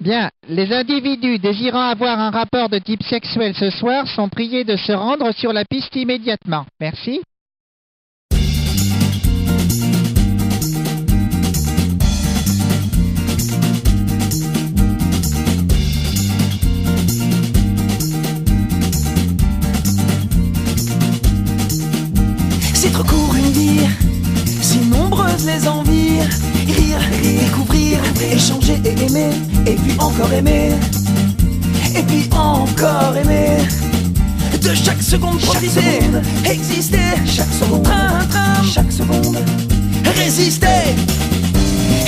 Bien, les individus désirant avoir un rapport de type sexuel ce soir sont priés de se rendre sur la piste immédiatement. Merci. C'est trop court une vie, si nombreuses les envies. Rire, découvrir, échanger et aimer. Et puis encore aimer. Et puis encore aimer. De chaque seconde profiter, exister. Chaque seconde, train, chaque seconde. Résister.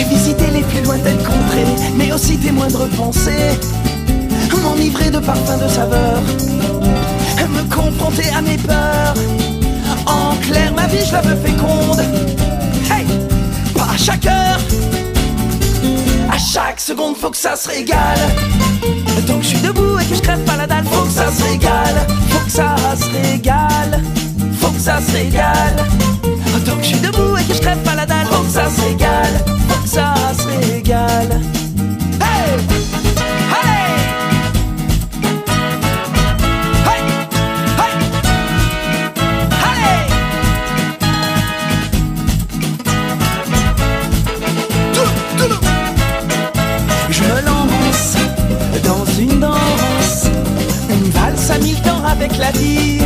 Visiter les plus lointaines contrées, mais aussi tes moindres pensées. M'enivrer de parfums, de saveurs. Me confronter à mes peurs. En clair, ma vie, je la veux féconde. Hey, pas à chaque heure. À chaque seconde, faut que ça se régale. Tant que je suis debout et que je crève pas la dalle, faut que ça se régale. Faut que ça se régale. Faut que ça se régale. Tant que je suis debout et que je crève pas la dalle, faut que ça se régale. Faut que ça se régale. Hey, allez. Je me lance dans une danse, une valse à mille temps avec la vie.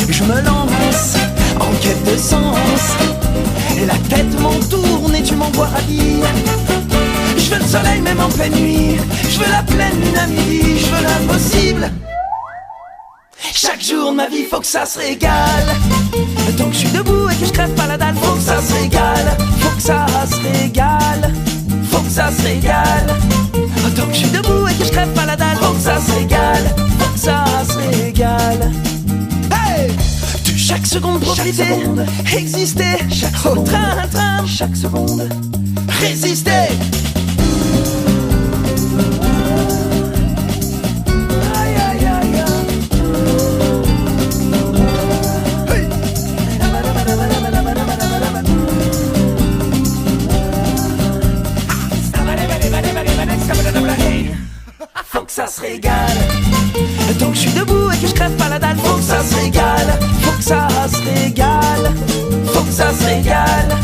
Je me lance en quête de sens, et la tête m'en tourne et tu m'envoies ravi. Je veux le soleil même en pleine nuit, je veux la pleine lune à midi, je veux l'impossible. Chaque jour de ma vie, faut que ça se régale. Tant que je suis debout et que je crève pas la dalle, faut que ça se régale. Faut que ça se régale. Faut que ça se régale. Tant que je suis debout et que je crève pas la dalle, faut que ça se régale. Faut que ça se régale. Hey! De chaque seconde profiter, exister. Chaque seconde, train, chaque seconde. Résister. Faut que ça se régale. Tant que je suis debout et que je crève pas la dalle, faut que ça se régale. Faut que ça se régale. Faut que ça se régale.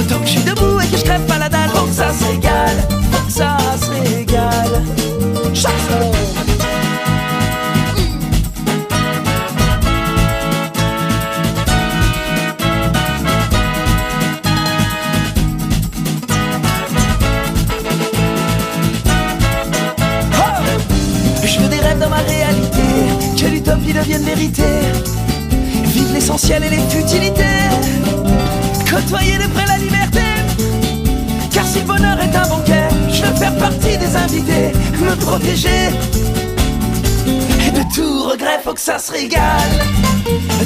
Tant que je suis debout et que je crève pas la dalle, faut que ça se régale. Faut que ça se régale. Chaque seconde. Dans ma réalité, que l'utopie devienne vérité. Vive l'essentiel et les futilités. Côtoyer de près la liberté. Car si le bonheur est un banquet, je veux faire partie des invités. Me protéger. Et de tout regret, faut que ça se régale.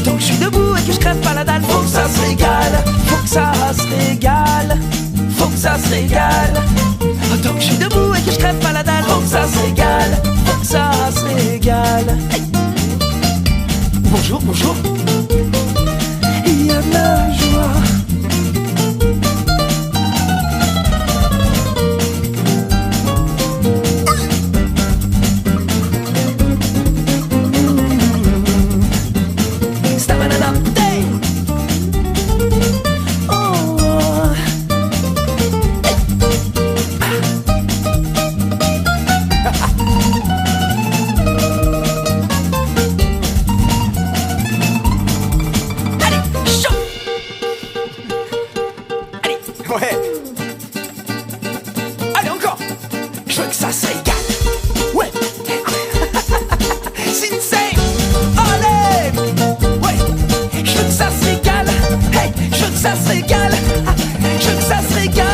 Tant que je suis debout et que je crève pas la dalle, faut que ça se régale. Faut que ça se régale. Faut que ça se régale. Tant que je suis debout et que je crève pas la dalle, faut que ça se régale. Faut que ça se régale. Hey. Bonjour, bonjour. Il y a de la joie. Ouais. Allez encore. Je veux que ça se régale. Ouais. Sensei. Allez. Ouais. Je veux que ça se régale. Hey. Je veux que ça se régale. Je veux que ça se régale.